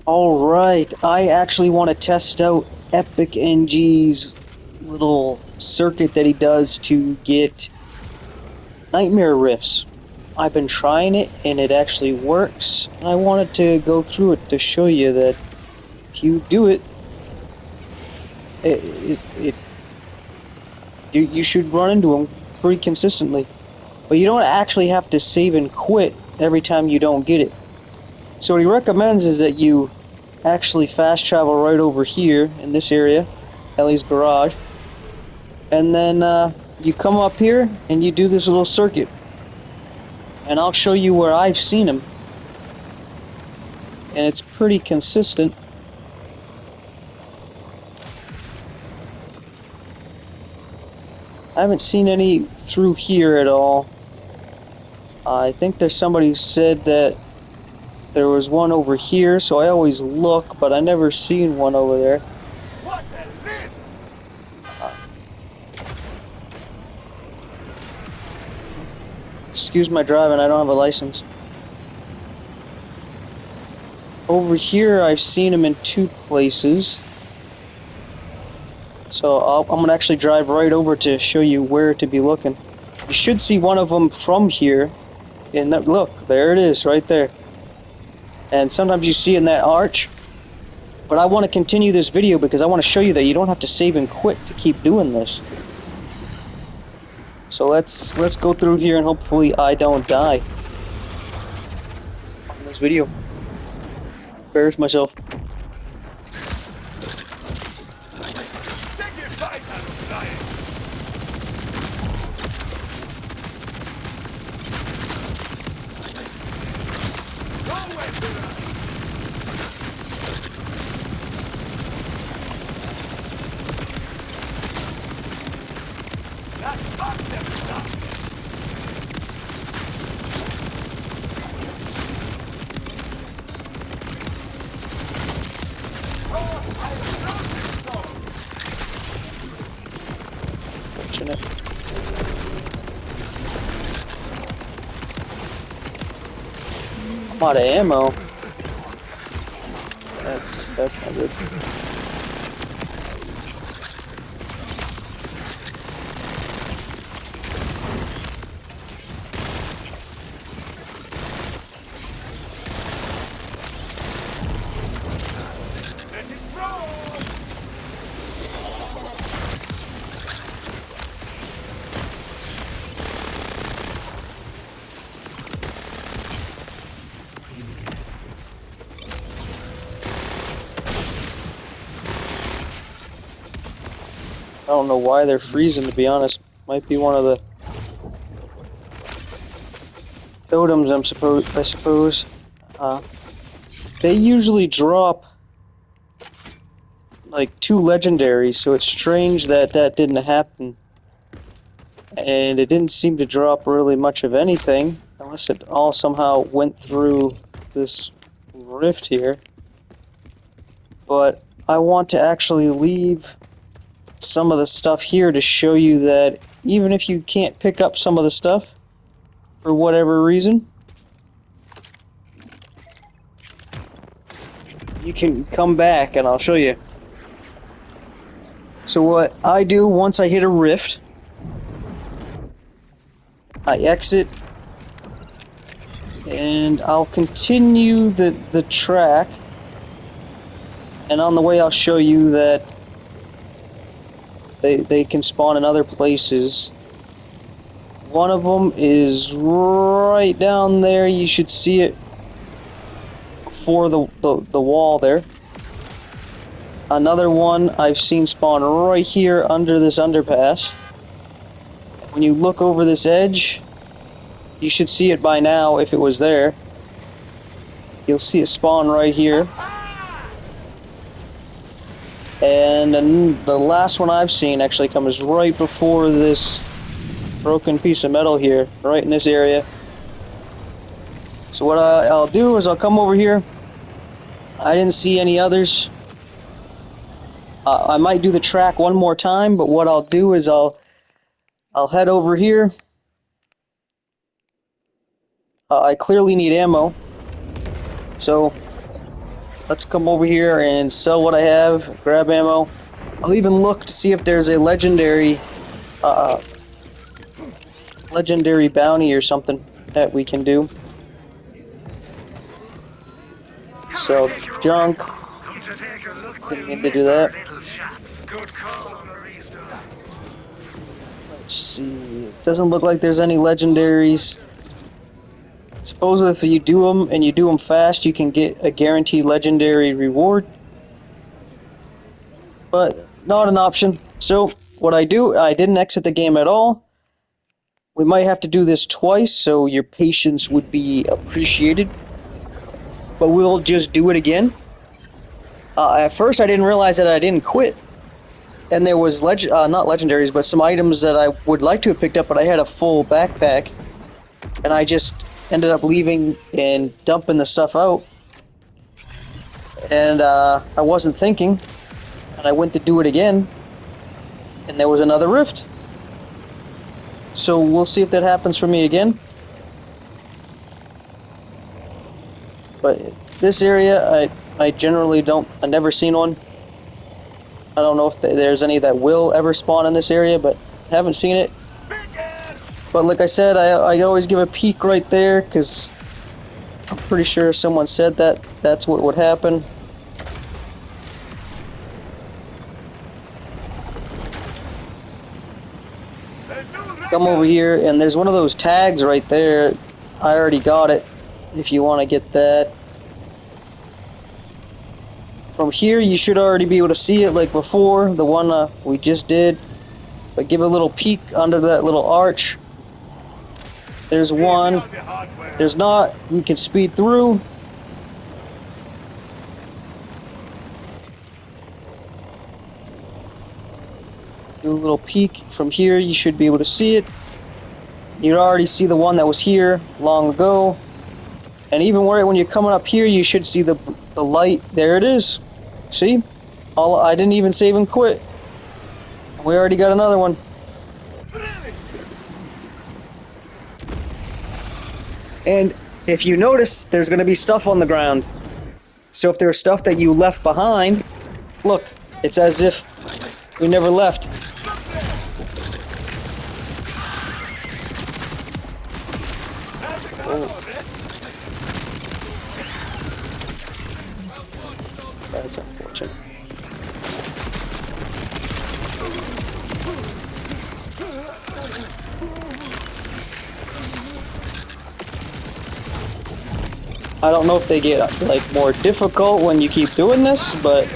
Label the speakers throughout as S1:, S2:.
S1: Alright, I actually want to test out Epic NG's little circuit that he does to get nightmare rifts. I've been trying it and it actually works, and I wanted to go through it to show you that if you do it, you should run into them pretty consistently. But you don't actually have to save and quit every time you don't get it. So what he recommends is that you actually fast travel right over here in this area, Ellie's garage, and then you come up here and you do this little circuit. And I'll show you where I've seen him. And it's pretty consistent. I haven't seen any through here at all. I think there's somebody who said that there was one over here, so I always look, but I never seen one over there.
S2: What is this?
S1: Excuse my driving, I don't have a license. Over here, I've seen him in two places. So I'm going to actually drive right over to show you where to be looking. You should see one of them from here. In that, look, there it is, right there. And sometimes you see in that arch. But I want to continue this video because I want to show you that you don't have to save and quit to keep doing this. So let's go through here and hopefully I don't die on this video. Embarrass myself.
S2: Take your fight out of lying. Don't wait for that. That's not them stuff.
S1: Fortunate. I'm out of ammo. That's not good.
S2: Let it roll.
S1: I don't know why they're freezing, to be honest. Might be one of the totems, I suppose. They usually drop like 2 legendaries, so it's strange that that didn't happen. And it didn't seem to drop really much of anything, unless it all somehow went through this rift here. But I want to actually leave some of the stuff here to show you that even if you can't pick up some of the stuff for whatever reason, you can come back and I'll show you. So what I do once I hit a rift, I exit and I'll continue the track, and on the way I'll show you that they can spawn in other places. One of them is right down there. You should see it before the wall there. Another one I've seen spawn right here under this underpass. When you look over this edge, you should see it by now if it was there. You'll see it spawn right here. And then the last one I've seen actually comes right before this broken piece of metal here, right in this area. So what I'll do is I'll come over here. I didn't see any others. I might do the track one more time, but what I'll do is I'll head over here. I clearly need ammo, so let's come over here and sell what I have, grab ammo. I'll even look to see if there's a legendary bounty or something that we can do. Sell junk. Didn't mean to do that. Let's see. It doesn't look like there's any legendaries. Supposedly if you do them and you do them fast, you can get a guaranteed legendary reward. But not an option. So what I didn't exit the game at all. We might have to do this twice, so your patience would be appreciated. But we'll just do it again. At first I didn't realize that I didn't quit. And there was not legendaries, but some items that I would like to have picked up, but I had a full backpack. And I just ended up leaving and dumping the stuff out. And I wasn't thinking. And I went to do it again. And there was another rift. So we'll see if that happens for me again. But this area, I generally don't, I've never seen one. I don't know if there's any that will ever spawn in this area, but haven't seen it. But like I said, I always give a peek right there, because I'm pretty sure someone said that that's what would happen. Come over here, and there's one of those tags right there. I already got it, if you want to get that. From here, you should already be able to see it like before, the one we just did. But give a little peek under that little arch. There's one. If there's not, we can speed through. Do a little peek. From here, you should be able to see it. You already see the one that was here long ago. And even when you're coming up here, you should see the light. There it is. See? I didn't even save and quit. We already got another one. And if you notice, there's going to be stuff on the ground. So if there's stuff that you left behind, look, it's as if we never left. Oh. That's unfortunate. I don't know if they get like more difficult when you keep doing this, but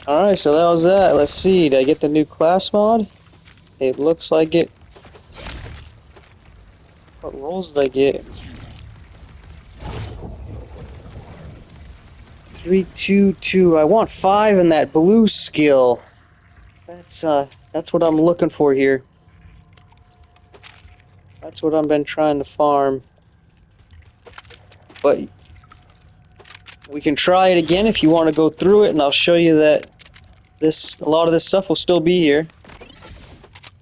S1: alright, so that was that. Let's see, did I get the new class mod? It looks like it. What rolls did I get? 3, 2, 2. I want 5 in that blue skill. That's what I'm looking for here. That's what I've been trying to farm. But we can try it again if you want to go through it, and I'll show you that a lot of this stuff will still be here.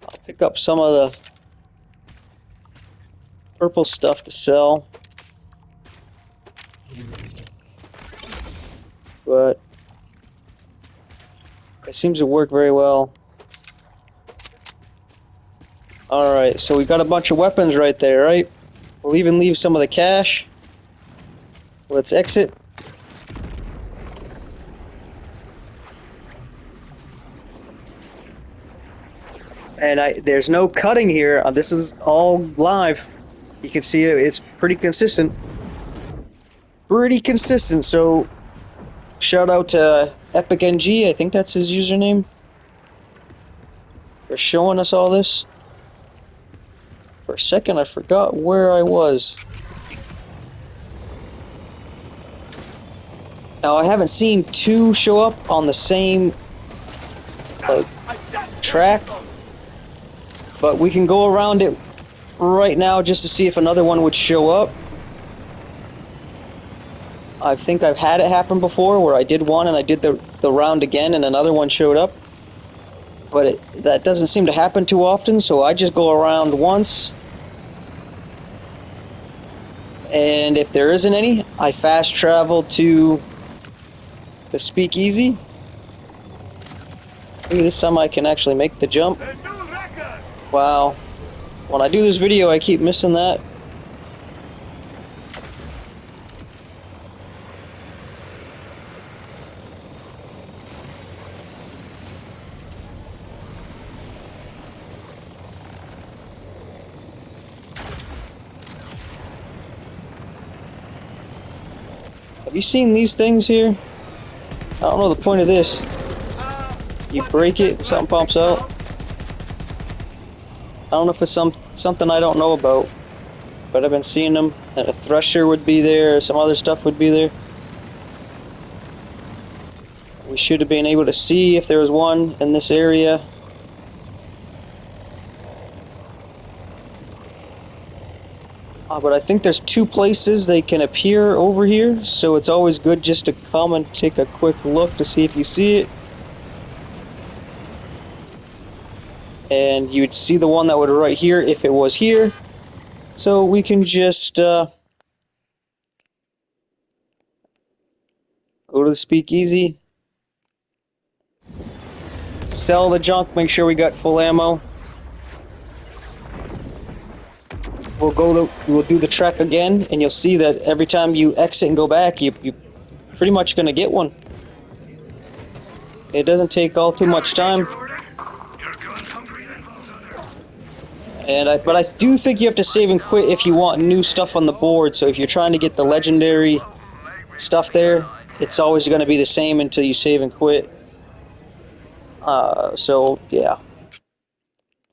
S1: I'll pick up some of the purple stuff to sell. But it seems to work very well. Alright, so we got a bunch of weapons right there, right? We'll even leave some of the cash. Let's exit. And there's no cutting here. This is all live. You can see it's pretty consistent. Pretty consistent. So, shout out to Epic NG. I think that's his username. for showing us all this. For a second, I forgot where I was. Now, I haven't seen two show up on the same track, but we can go around it right now just to see if another one would show up. I think I've had it happen before where I did one and I did the round again and another one showed up. But that doesn't seem to happen too often, so I just go around once. And if there isn't any, I fast travel to the speakeasy. Maybe this time I can actually make the jump. Wow. When I do this video, I keep missing that. Have you seen these things here? I don't know the point of this. You break it, something pops out. I don't know if it's something I don't know about, but I've been seeing them. That a thresher would be there, or some other stuff would be there. We should have been able to see if there was one in this area. But I think there's two places they can appear over here, so it's always good just to come and take a quick look to see if you see it. And you'd see the one that would right here if it was here. So we can just go to the speakeasy, sell the junk, make sure we got full ammo. We'll do the trek again, and you'll see that every time you exit and go back, you pretty much gonna get one. It doesn't take all too much time. But I do think you have to save and quit if you want new stuff on the board. So if you're trying to get the legendary stuff there, it's always gonna be the same until you save and quit. So yeah.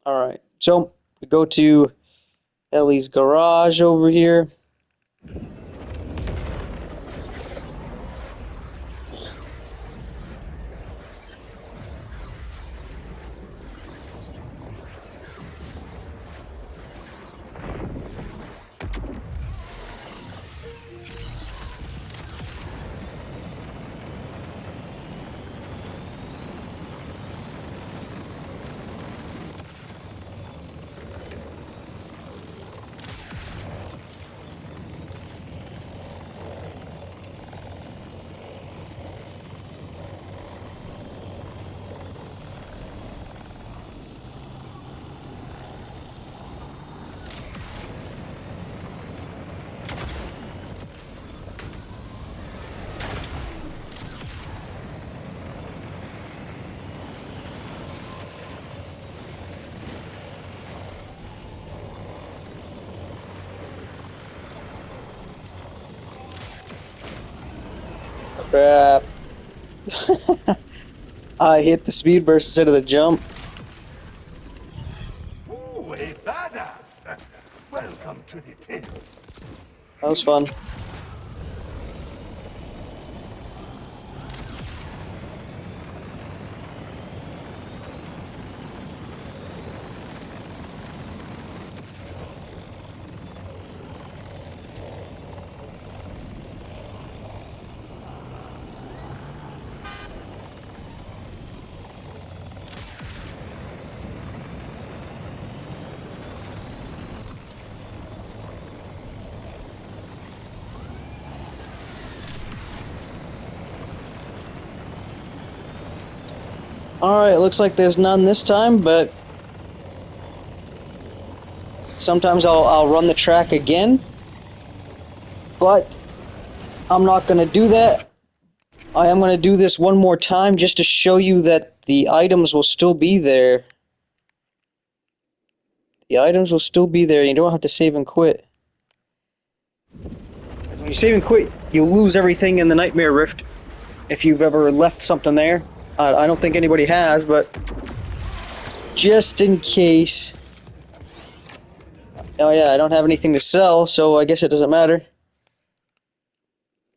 S1: All right. So we go to Ellie's garage over here. Crap. I hit the speed burst instead of the jump.
S2: Ooh, a badass. Welcome to the pit.
S1: That was fun. Alright, looks like there's none this time, but sometimes I'll run the track again. But I'm not going to do that. I am going to do this one more time just to show you that the items will still be there. The items will still be there. You don't have to save and quit. When you save and quit, you lose everything in the Nightmare Rift. If you've ever left something there. I don't think anybody has, but just in case. Oh yeah, I don't have anything to sell, so I guess it doesn't matter.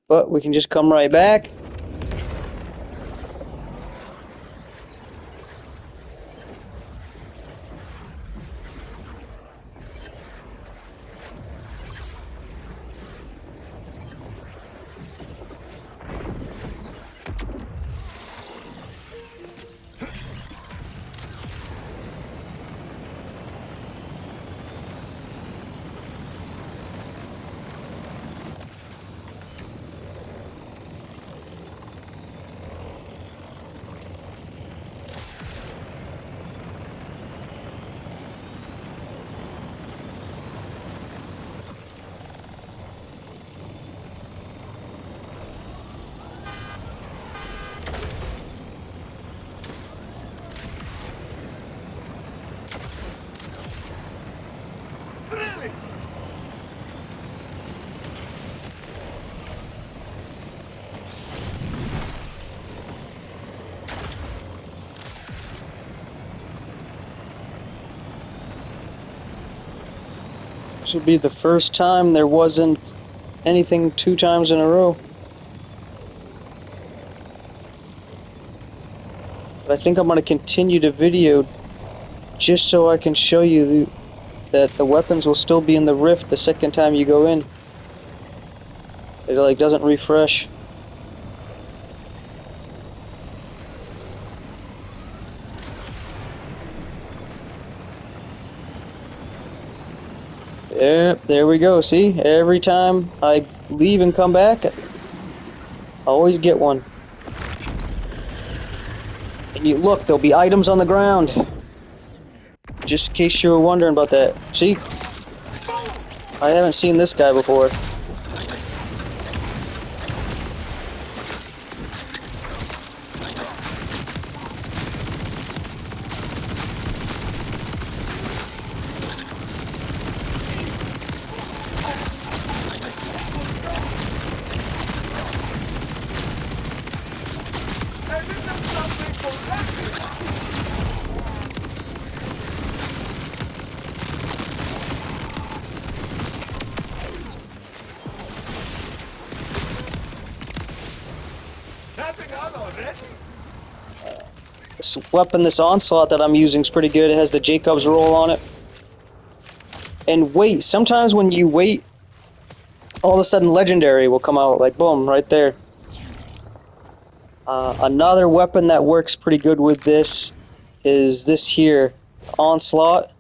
S1: But we can just come right back.
S2: Really?
S1: This would be the first time there wasn't anything 2 times in a row. But I think I'm going to continue the video just so I can show you that the weapons will still be in the rift the second time you go in. It like doesn't refresh. There we go. See, every time I leave and come back, I always get one. And you look, there'll be items on the ground. Just in case you were wondering about that. See, I haven't seen this guy before.
S2: And this is something for everyone. Nothing on already?
S1: This weapon, this onslaught that I'm using is pretty good. It has the Jacob's roll on it. And wait, sometimes when you wait, all of a sudden legendary will come out, like boom, right there. Another weapon that works pretty good with this is this here, onslaught.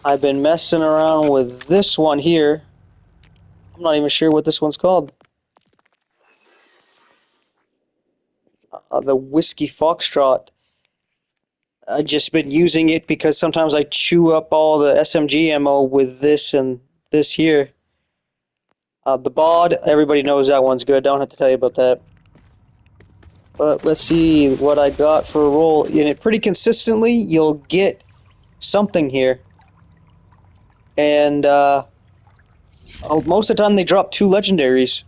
S1: I've been messing around with this one here. I'm not even sure what this one's called. The Whiskey Foxtrot. I've just been using it because sometimes I chew up all the SMG ammo with this and this here. The bod, everybody knows that one's good. Don't have to tell you about that. But let's see what I got for a roll. In it pretty consistently, you'll get something here. And most of the time they drop 2 legendaries.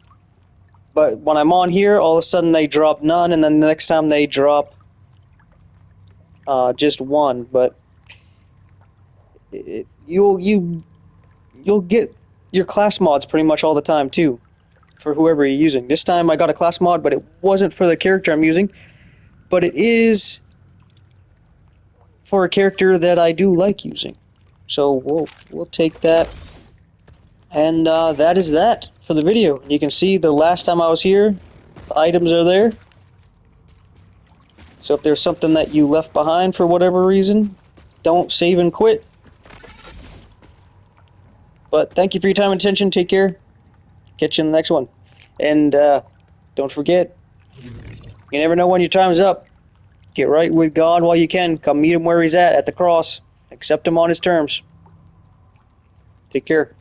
S1: But when I'm on here, all of a sudden they drop none, and then the next time they drop just 1. But you'll get your class mods pretty much all the time too, for whoever you're using. This time I got a class mod, but it wasn't for the character I'm using, but it is for a character that I do like using. So we'll take that. And that is that for the video. You can see the last time I was here, the items are there. So if there's something that you left behind for whatever reason, don't save and quit. But thank you for your time and attention. Take care. Catch you in the next one. And don't forget, you never know when your time's up. Get right with God while you can. Come meet him where he's at the cross. Accept him on his terms. Take care.